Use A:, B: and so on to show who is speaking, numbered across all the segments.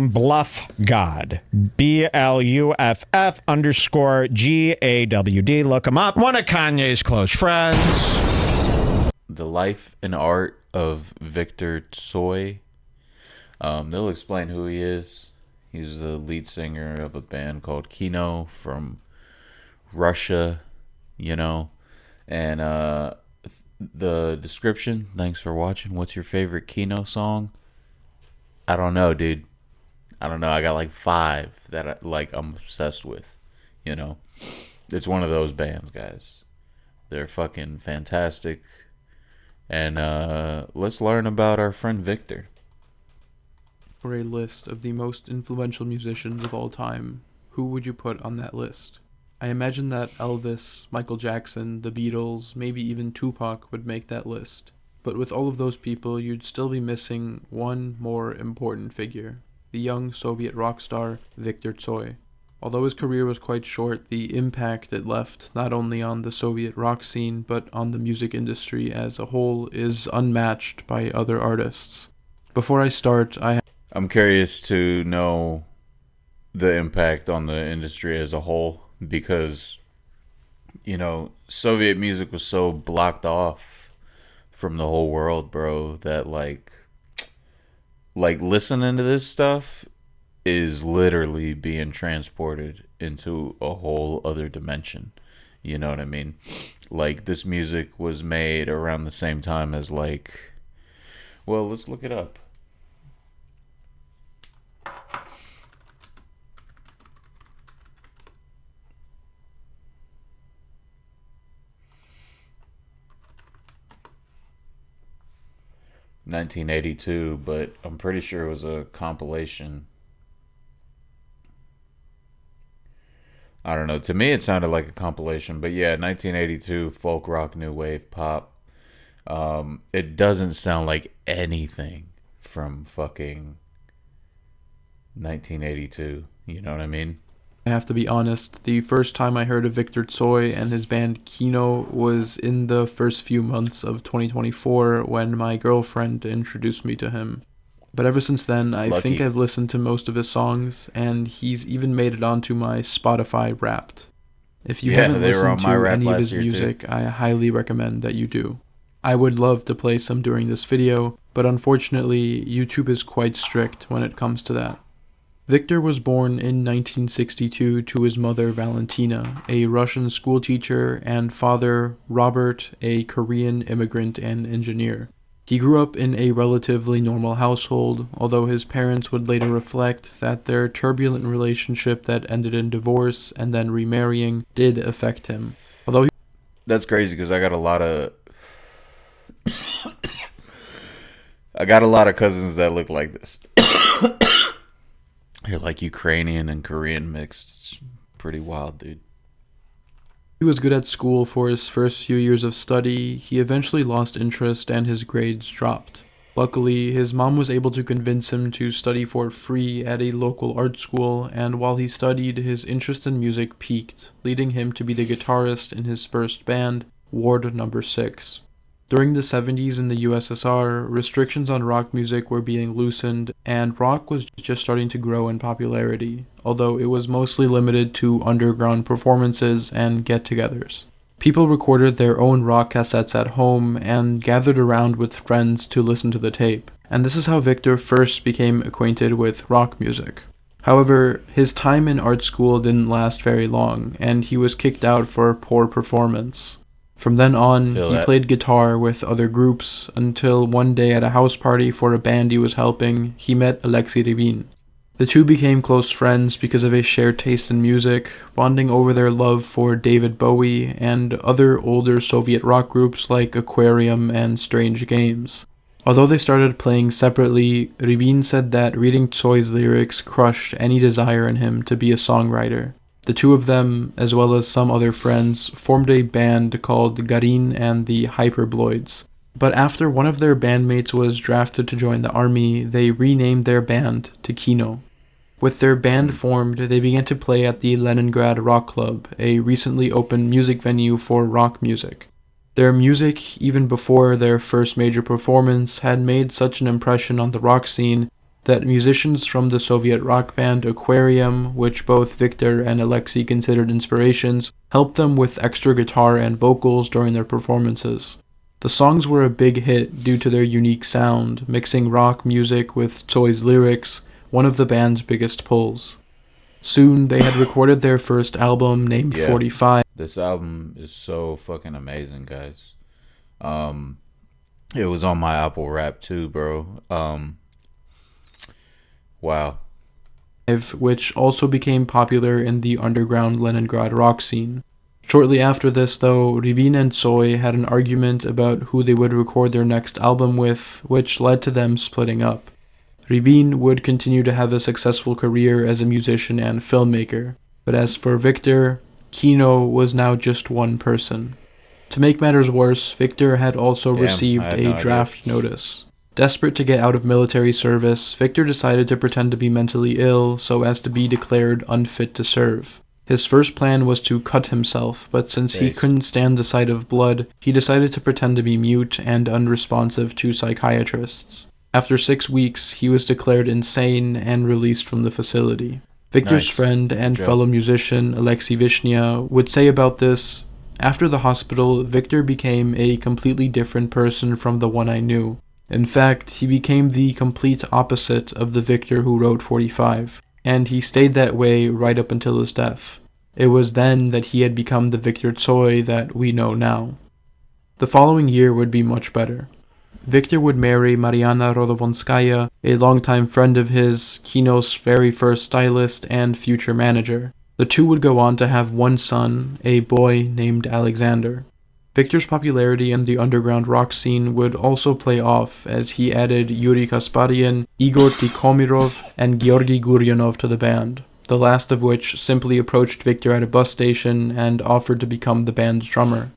A: bluffgawd. BLUFF_GAWD. Look him up. One of Kanye's close friends.
B: The life and art of Viktor Tsoi. They'll explain who he is. He's the lead singer of a band called Kino from Russia, you know. And the description, thanks for watching. What's your favorite Kino song? I don't know, dude. I don't know. I got like 5 that I'm obsessed with, you know. It's one of those bands, guys. They're fucking fantastic. And let's learn about our friend Viktor.
C: For a list of the most influential musicians of all time, who would you put on that list? I imagine that Elvis, Michael Jackson, the Beatles, maybe even Tupac would make that list. But with all of those people, you'd still be missing one more important figure, the young Soviet rock star Viktor Tsoi. Although his career was quite short, the impact it left not only on the Soviet rock scene, but on the music industry as a whole is unmatched by other artists. Before I start,
B: I'm curious to know the impact on the industry as a whole because, you know, Soviet music was so blocked off from the whole world, bro, that like listening to this stuff is literally being transported into a whole other dimension. You know what I mean? Like, this music was made around the same time as, like, well, let's look it up. $1982, but I'm pretty sure it was a compilation. I don't know. To me, it sounded like a compilation, but yeah, 1982 folk rock, new wave, pop. It doesn't sound like anything from fucking 1982. You know what I mean?
C: I have to be honest, the first time I heard of Viktor Tsoi and his band Kino was in the first few months of 2024 when my girlfriend introduced me to him. But ever since then, I think I've listened to most of his songs, and he's even made it onto my Spotify Wrapped. If you haven't listened to any of his music, I highly recommend that you do. I would love to play some during this video, but unfortunately, YouTube is quite strict when it comes to that. Viktor was born in 1962 to his mother Valentina, a Russian schoolteacher, and father Robert, a Korean immigrant and engineer. He grew up in a relatively normal household, although his parents would later reflect that their turbulent relationship that ended in divorce and then remarrying did affect him.
B: That's crazy because I got a lot of cousins that look like this. You're like Ukrainian and Korean mixed. It's pretty wild, dude.
C: He was good at school for his first few years of study. He eventually lost interest and his grades dropped. Luckily, his mom was able to convince him to study for free at a local art school, and while he studied, his interest in music peaked, leading him to be the guitarist in his first band, Ward No. 6. During the 70s in the USSR, restrictions on rock music were being loosened, and rock was just starting to grow in popularity, although it was mostly limited to underground performances and get-togethers. People recorded their own rock cassettes at home and gathered around with friends to listen to the tape, and this is how Viktor first became acquainted with rock music. However, his time in art school didn't last very long, and he was kicked out for poor performance. From then on, he played guitar with other groups until one day at a house party for a band he was helping, he met Alexei Rybin. The two became close friends because of a shared taste in music, bonding over their love for David Bowie and other older Soviet rock groups like Aquarium and Strange Games. Although they started playing separately, Rybin said that reading Tsoi's lyrics crushed any desire in him to be a songwriter. The two of them, as well as some other friends, formed a band called Garin and the Hyperbloids. But after one of their bandmates was drafted to join the army, they renamed their band to Kino. With their band formed, they began to play at the Leningrad Rock Club, a recently opened music venue for rock music. Their music, even before their first major performance, had made such an impression on the rock scene that musicians from the Soviet rock band Aquarium, which both Viktor and Alexei considered inspirations, helped them with extra guitar and vocals during their performances. The songs were a big hit due to their unique sound, mixing rock music with Tsoi's lyrics, one of the band's biggest pulls. Soon, they had recorded their first album named 45.
B: This album is so fucking amazing, guys. It was on my Apple Rap too, bro. Wow.
C: Which also became popular in the underground Leningrad rock scene. Shortly after this, though, Rybin and Tsoi had an argument about who they would record their next album with, which led to them splitting up. Rybin would continue to have a successful career as a musician and filmmaker, but as for Viktor, Kino was now just one person. To make matters worse, Viktor had also received a draft notice. Desperate to get out of military service, Viktor decided to pretend to be mentally ill so as to be declared unfit to serve. His first plan was to cut himself, but since he couldn't stand the sight of blood, he decided to pretend to be mute and unresponsive to psychiatrists. After 6 weeks, he was declared insane and released from the facility. Viktor's friend and fellow musician Alexei Vishnya would say about this, "After the hospital, Viktor became a completely different person from the one I knew. In fact, he became the complete opposite of the Viktor who wrote 45, and he stayed that way right up until his death. It was then that he had become the Viktor Tsoi that we know now." The following year would be much better. Viktor would marry Mariana Rodovonskaya, a longtime friend of his, Kino's very first stylist and future manager. The two would go on to have one son, a boy named Alexander. Viktor's popularity in the underground rock scene would also play off as he added Yuri Kasparyan, Igor Tikhomirov, and Georgy Guryanov to the band, the last of which simply approached Viktor at a bus station and offered to become the band's drummer.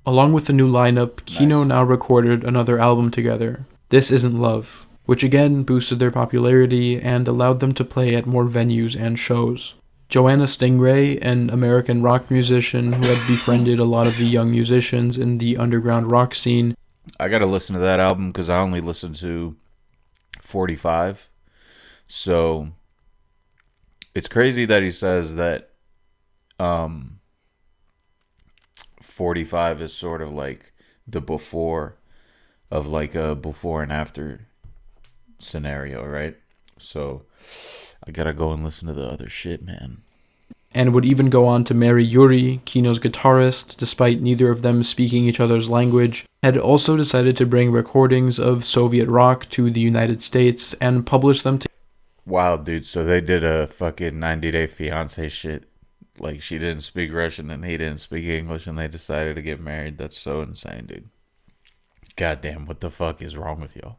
C: Along with the new lineup, Kino now recorded another album together, This Isn't Love, which again boosted their popularity and allowed them to play at more venues and shows. Joanna Stingray, an American rock musician who had befriended a lot of the young musicians in the underground rock scene.
B: I gotta listen to that album because I only listened to 45. So it's crazy that he says that 45 is sort of like the before of like a before and after scenario, right? So I gotta go and listen to the other shit, man.
C: And would even go on to marry Yuri, Kino's guitarist, despite neither of them speaking each other's language, had also decided to bring recordings of Soviet rock to the United States and publish them to...
B: Wow, dude, so they did a fucking 90-Day Fiancé shit. Like, she didn't speak Russian and he didn't speak English and they decided to get married. That's so insane, dude. Goddamn, what the fuck is wrong with y'all?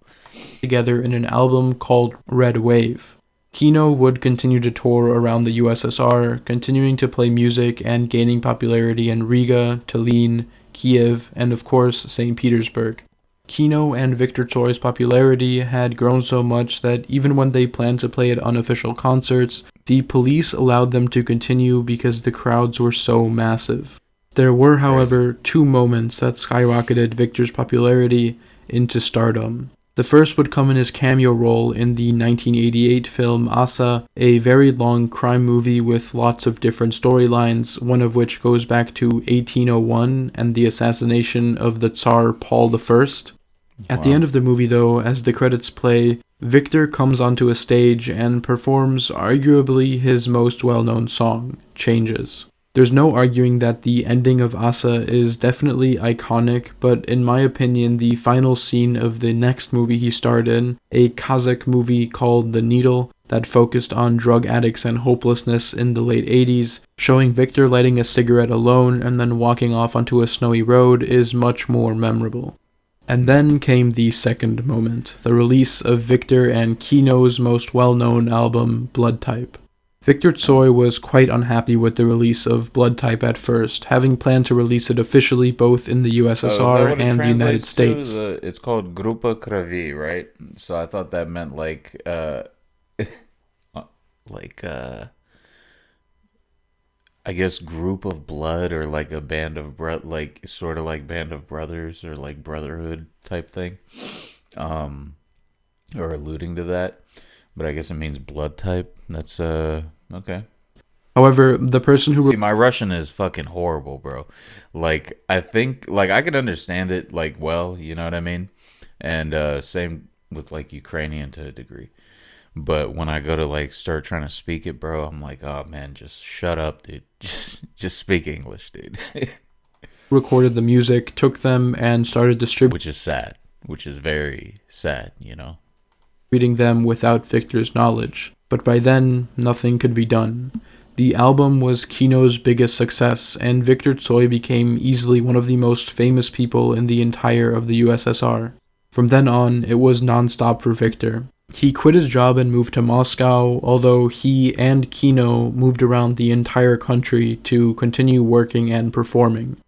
C: Together in an album called Red Wave. Kino would continue to tour around the USSR, continuing to play music and gaining popularity in Riga, Tallinn, Kiev, and of course, St. Petersburg. Kino and Viktor Tsoi's popularity had grown so much that even when they planned to play at unofficial concerts, the police allowed them to continue because the crowds were so massive. There were, however, two moments that skyrocketed Viktor's popularity into stardom. The first would come in his cameo role in the 1988 film Asa, a very long crime movie with lots of different storylines, one of which goes back to 1801 and the assassination of the Tsar Paul I. At the end of the movie, though, as the credits play, Viktor comes onto a stage and performs arguably his most well-known song, Changes. There's no arguing that the ending of Asa is definitely iconic, but in my opinion, the final scene of the next movie he starred in, a Kazakh movie called The Needle, that focused on drug addicts and hopelessness in the late 80s, showing Viktor lighting a cigarette alone and then walking off onto a snowy road is much more memorable. And then came the second moment, the release of Viktor and Kino's most well-known album, Blood Type. Viktor Tsoi was quite unhappy with the release of Blood Type at first, having planned to release it officially both in the USSR and the United States.
B: It's called Grupa Kravi, right? So I thought that meant like I guess group of blood or like a band of like sort of like band of brothers or like brotherhood type thing, or alluding to that. But I guess it means blood type. That's okay.
C: However, the person who
B: See, my Russian is fucking horrible, bro. Like, I think, like, I could understand it, like, well, you know what I mean? And same with, like, Ukrainian to a degree. But when I go to, like, start trying to speak it, bro, I'm like, oh, man, just shut up, dude. Just speak English, dude.
C: recorded the music took them and started distributing
B: Which is sad. Which is very sad, you know?
C: them without Viktor's knowledge. But by then, nothing could be done. The album was Kino's biggest success, and Viktor Tsoi became easily one of the most famous people in the entire of the USSR. From then on, it was non-stop for Viktor. He quit his job and moved to Moscow, although he and Kino moved around the entire country to continue working and performing.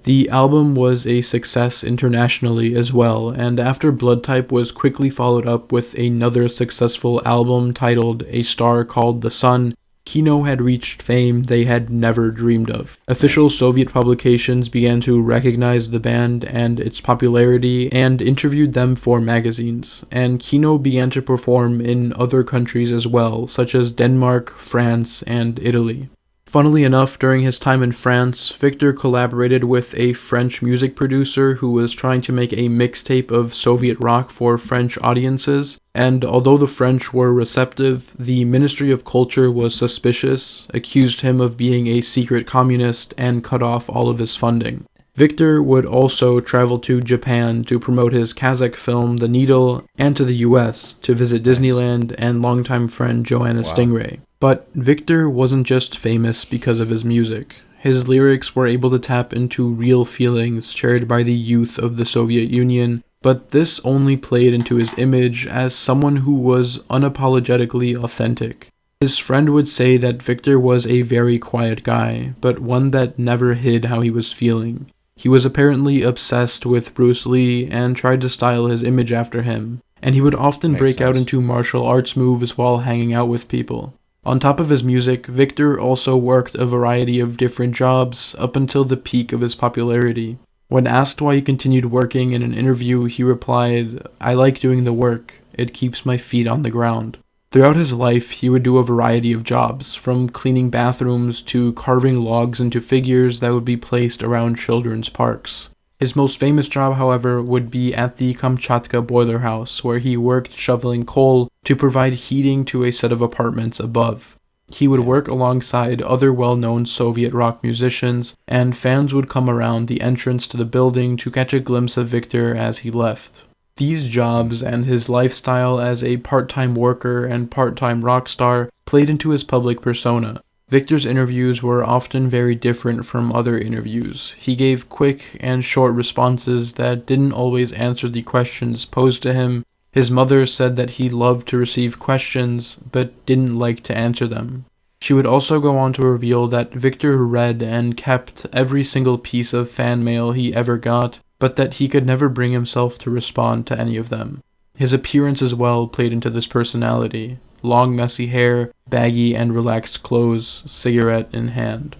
C: The album was a success internationally as well, and after Blood Type was quickly followed up with another successful album titled A Star Called the Sun, Kino had reached fame they had never dreamed of. Official Soviet publications began to recognize the band and its popularity and interviewed them for magazines, and Kino began to perform in other countries as well, such as Denmark, France, and Italy. Funnily enough, during his time in France, Viktor collaborated with a French music producer who was trying to make a mixtape of Soviet rock for French audiences, and although the French were receptive, the Ministry of Culture was suspicious, accused him of being a secret communist, and cut off all of his funding. Viktor would also travel to Japan to promote his Kazakh film The Needle, and to the US to visit Disneyland and longtime friend Joanna Stingray. But Viktor wasn't just famous because of his music. His lyrics were able to tap into real feelings shared by the youth of the Soviet Union, but this only played into his image as someone who was unapologetically authentic. His friend would say that Viktor was a very quiet guy, but one that never hid how he was feeling. He was apparently obsessed with Bruce Lee and tried to style his image after him, and he would often break out into martial arts moves while hanging out with people. On top of his music, Viktor also worked a variety of different jobs up until the peak of his popularity. When asked why he continued working in an interview, he replied, "I like doing the work. It keeps my feet on the ground." Throughout his life, he would do a variety of jobs, from cleaning bathrooms to carving logs into figures that would be placed around children's parks. His most famous job, however, would be at the Kamchatka boiler house, where he worked shoveling coal to provide heating to a set of apartments above. He would work alongside other well-known Soviet rock musicians, and fans would come around the entrance to the building to catch a glimpse of Viktor as he left. These jobs and his lifestyle as a part-time worker and part-time rock star played into his public persona. Viktor's interviews were often very different from other interviews. He gave quick and short responses that didn't always answer the questions posed to him. His mother said that he loved to receive questions, but didn't like to answer them. She would also go on to reveal that Viktor read and kept every single piece of fan mail he ever got, but that he could never bring himself to respond to any of them. His appearance as well played into this personality. Long messy hair, baggy and relaxed clothes, cigarette in hand.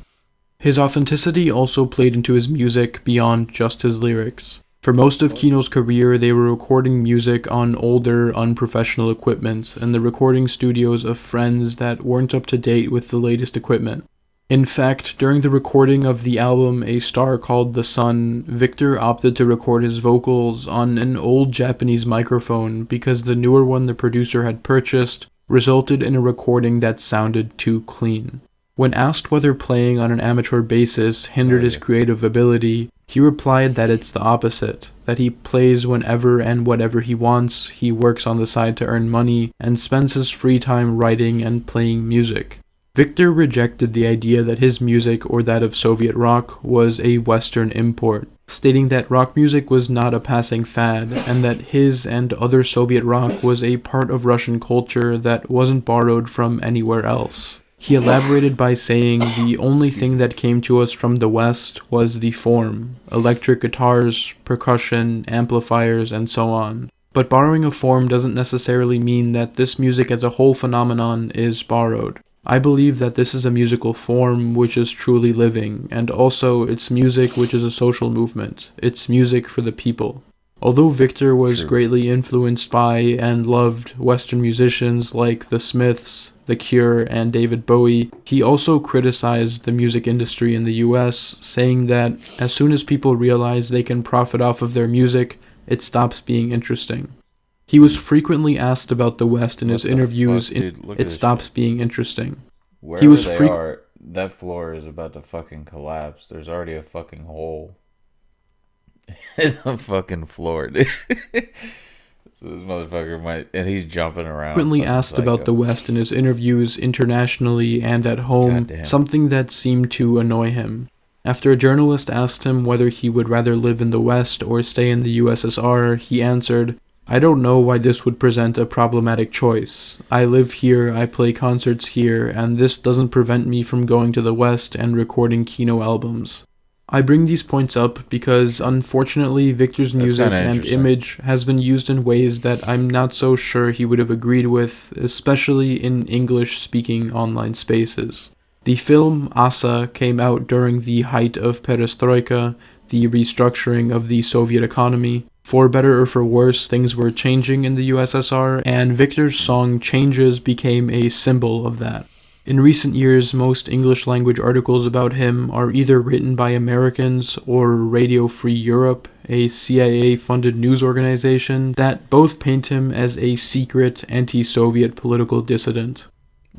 C: His authenticity also played into his music beyond just his lyrics. For most of Kino's career, they were recording music on older, unprofessional equipment in the recording studios of friends that weren't up to date with the latest equipment. In fact, during the recording of the album A Star Called the Sun, Viktor opted to record his vocals on an old Japanese microphone because the newer one the producer had purchased resulted in a recording that sounded too clean. When asked whether playing on an amateur basis hindered his creative ability, he replied that it's the opposite, that he plays whenever and whatever he wants, he works on the side to earn money, and spends his free time writing and playing music. Viktor rejected the idea that his music or that of Soviet rock was a Western import, stating that rock music was not a passing fad, and that his and other Soviet rock was a part of Russian culture that wasn't borrowed from anywhere else. He elaborated by saying the only thing that came to us from the West was the form, electric guitars, percussion, amplifiers, and so on. But borrowing a form doesn't necessarily mean that this music as a whole phenomenon is borrowed. I believe that this is a musical form which is truly living, and also it's music which is a social movement. It's music for the people. Although Viktor was
B: True.
C: greatly influenced by and loved Western musicians like the Smiths, The Cure, and David Bowie, he also criticized the music industry in the US, saying that as soon as people realize they can profit off of their music, it stops being interesting. He was frequently asked about the West in his interviews. It stops being interesting.
B: Wherever
C: was
B: they are, that floor is about to fucking collapse. There's already a fucking hole in the fucking floor, dude. So this motherfucker might, and he's jumping around.
C: Frequently asked about the West in his interviews internationally and at home, something that seemed to annoy him. After a journalist asked him whether he would rather live in the West or stay in the USSR, he answered, "I don't know why this would present a problematic choice. I live here, I play concerts here, and this doesn't prevent me from going to the West and recording Kino albums." I bring these points up because, unfortunately, Viktor's music and image has been used in ways that I'm not so sure he would have agreed with, especially in English-speaking online spaces. The film Asa came out during the height of perestroika, the restructuring of the Soviet economy. For better or for worse, things were changing in the USSR, and Viktor's song Changes became a symbol of that. In recent years, most English-language articles about him are either written by Americans or Radio Free Europe, a CIA-funded news organization that both paint him as a secret anti-Soviet political dissident.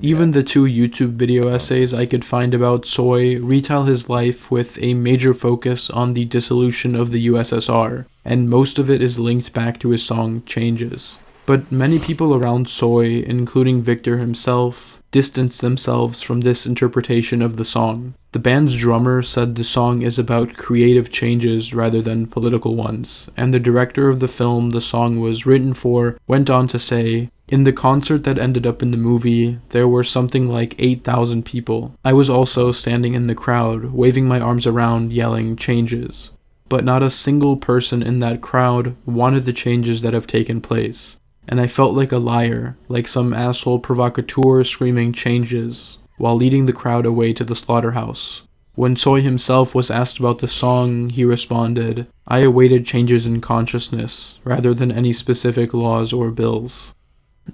C: Even the 2 YouTube video essays I could find about Tsoi retell his life with a major focus on the dissolution of the USSR, and most of it is linked back to his song Changes. But many people around Tsoi, including Viktor himself, distance themselves from this interpretation of the song. The band's drummer said the song is about creative changes rather than political ones, and the director of the film the song was written for went on to say, "In the concert that ended up in the movie, there were something like 8,000 people. I was also standing in the crowd, waving my arms around, yelling, 'Changes.' But not a single person in that crowd wanted the changes that have taken place. And I felt like a liar, like some asshole provocateur screaming 'changes' while leading the crowd away to the slaughterhouse." When Tsoi himself was asked about the song, he responded, "I awaited changes in consciousness, rather than any specific laws or bills."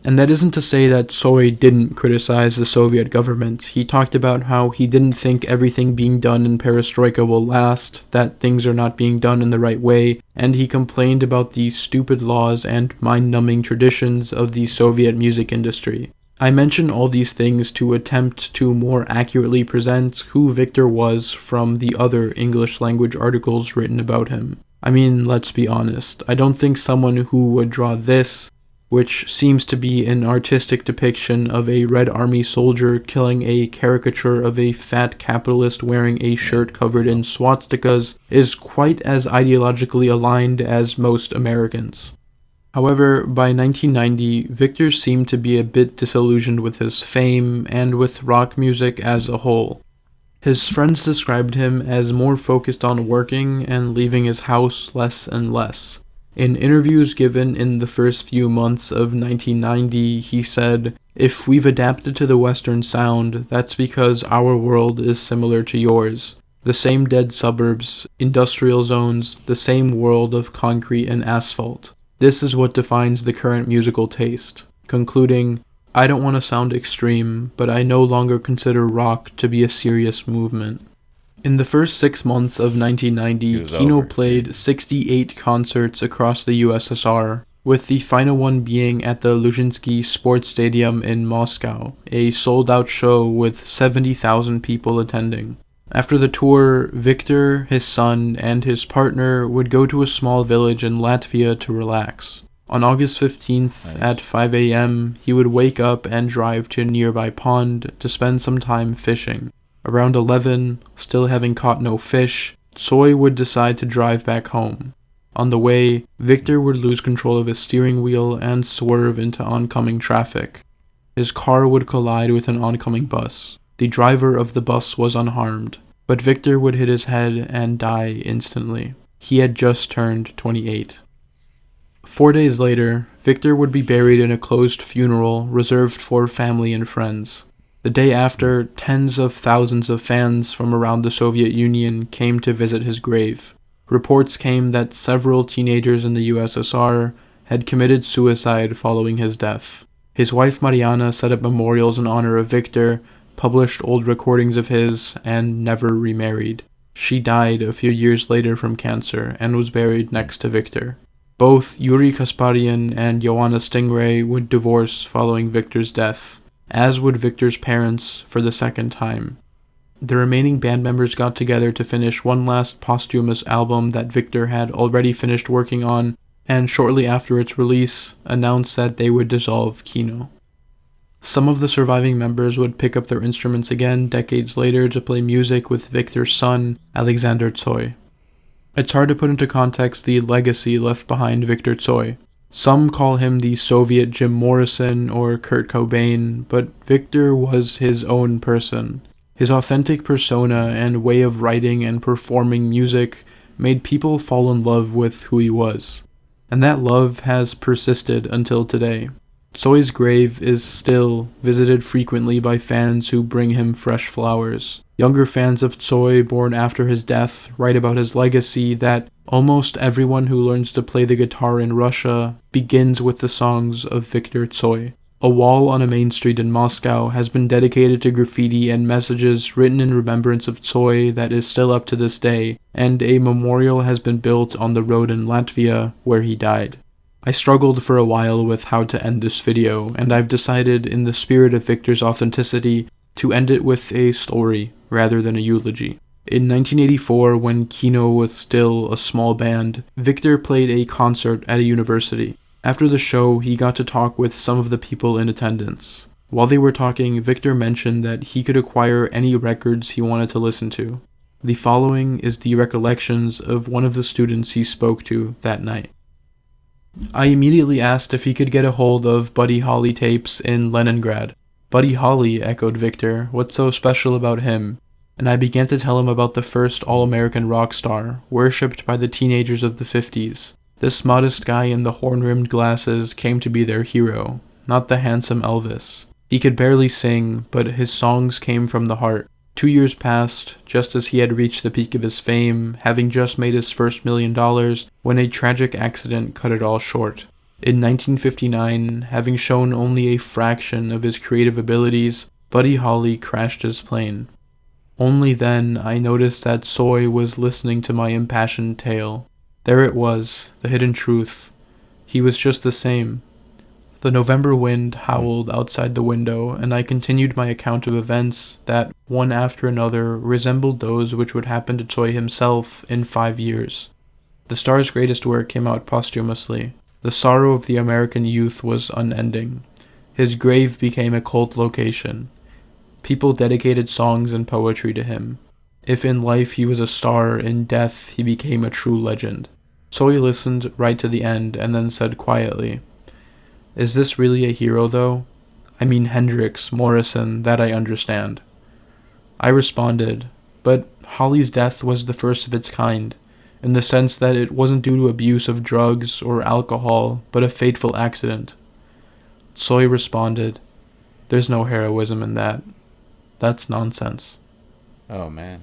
C: And that isn't to say that Tsoi didn't criticize the Soviet government. He talked about how he didn't think everything being done in perestroika will last, that things are not being done in the right way, and he complained about the stupid laws and mind-numbing traditions of the Soviet music industry. I mention all these things to attempt to more accurately present who Viktor was from the other English-language articles written about him. I mean, let's be honest, I don't think someone who would draw this, which seems to be an artistic depiction of a Red Army soldier killing a caricature of a fat capitalist wearing a shirt covered in swastikas, is quite as ideologically aligned as most Americans. However, by 1990, Viktor seemed to be a bit disillusioned with his fame and with rock music as a whole. His friends described him as more focused on working and leaving his house less and less. In interviews given in the first few months of 1990, he said, "If we've adapted to the Western sound, that's because our world is similar to yours. The same dead suburbs, industrial zones, the same world of concrete and asphalt. This is what defines the current musical taste," concluding, "I don't want to sound extreme, but I no longer consider rock to be a serious movement." In the first 6 months of 1990, Kino played 68 concerts across the USSR, with the final one being at the Luzhinsky Sports Stadium in Moscow, a sold-out show with 70,000 people attending. After the tour, Viktor, his son, and his partner would go to a small village in Latvia to relax. On August 15th at 5 a.m., he would wake up and drive to a nearby pond to spend some time fishing. Around 11, still having caught no fish, Tsoi would decide to drive back home. On the way, Viktor would lose control of his steering wheel and swerve into oncoming traffic. His car would collide with an oncoming bus. The driver of the bus was unharmed, but Viktor would hit his head and die instantly. He had just turned 28. 4 days later, Viktor would be buried in a closed funeral reserved for family and friends. The day after, tens of thousands of fans from around the Soviet Union came to visit his grave. Reports came that several teenagers in the USSR had committed suicide following his death. His wife Mariana set up memorials in honor of Viktor, published old recordings of his, and never remarried. She died a few years later from cancer and was buried next to Viktor. Both Yuri Kasparian and Joanna Stingray would divorce following Viktor's death, as would Viktor's parents for the second time. The remaining band members got together to finish one last posthumous album that Viktor had already finished working on, and shortly after its release, announced that they would dissolve Kino. Some of the surviving members would pick up their instruments again decades later to play music with Viktor's son, Alexander Tsoi. It's hard to put into context the legacy left behind Viktor Tsoi. Some call him the Soviet Jim Morrison or Kurt Cobain, but Viktor was his own person. His authentic persona and way of writing and performing music made people fall in love with who he was. And that love has persisted until today. Tsoi's grave is still visited frequently by fans who bring him fresh flowers. Younger fans of Tsoi born after his death write about his legacy that almost everyone who learns to play the guitar in Russia begins with the songs of Viktor Tsoi. A wall on a main street in Moscow has been dedicated to graffiti and messages written in remembrance of Tsoi that is still up to this day, and a memorial has been built on the road in Latvia where he died. I struggled for a while with how to end this video, and I've decided, in the spirit of Viktor's authenticity, to end it with a story rather than a eulogy. In 1984, when Kino was still a small band, Viktor played a concert at a university. After the show, he got to talk with some of the people in attendance. While they were talking, Viktor mentioned that he could acquire any records he wanted to listen to. The following is the recollections of one of the students he spoke to that night. I immediately asked if he could get a hold of Buddy Holly tapes in Leningrad. Buddy Holly, echoed Viktor. What's so special about him? And I began to tell him about the first all-American rock star, worshipped by the teenagers of the 50s. This modest guy in the horn-rimmed glasses came to be their hero, not the handsome Elvis. He could barely sing, but his songs came from the heart. 2 years passed, just as he had reached the peak of his fame, having just made his first $1 million, when a tragic accident cut it all short. In 1959, having shown only a fraction of his creative abilities, Buddy Holly crashed his plane. Only then I noticed that Tsoi was listening to my impassioned tale. There it was, the hidden truth. He was just the same. The November wind howled outside the window, and I continued my account of events that, one after another, resembled those which would happen to Tsoi himself in 5 years. The star's greatest work came out posthumously. The sorrow of the American youth was unending. His grave became a cult location. People dedicated songs and poetry to him. If in life he was a star, in death he became a true legend. Tsoi listened right to the end and then said quietly, "Is this really a hero, though? I mean Hendrix, Morrison, that I understand." I responded, but Holly's death was the first of its kind, in the sense that it wasn't due to abuse of drugs or alcohol, but a fateful accident. Tsoi responded, "There's no heroism in that. That's nonsense."
B: Oh man.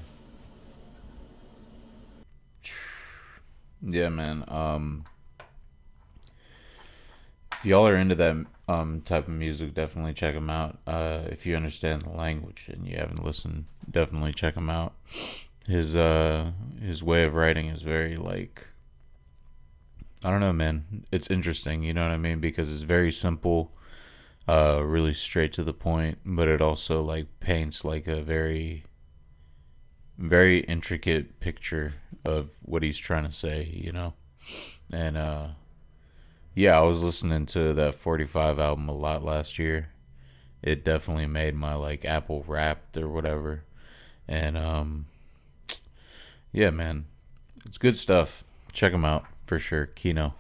B: Yeah, man. If y'all are into that type of music, definitely check him out. If you understand the language and you haven't listened, definitely check him out. His way of writing is very like, I don't know, man. It's interesting, you know what I mean? Because it's very simple, really straight to the point, but it also like paints like a very, very intricate picture of what he's trying to say, you know? And yeah, I was listening to that 45 album a lot last year. It definitely made my like Apple Wrapped or whatever. And yeah, man, it's good stuff. Check him out for sure. Kino.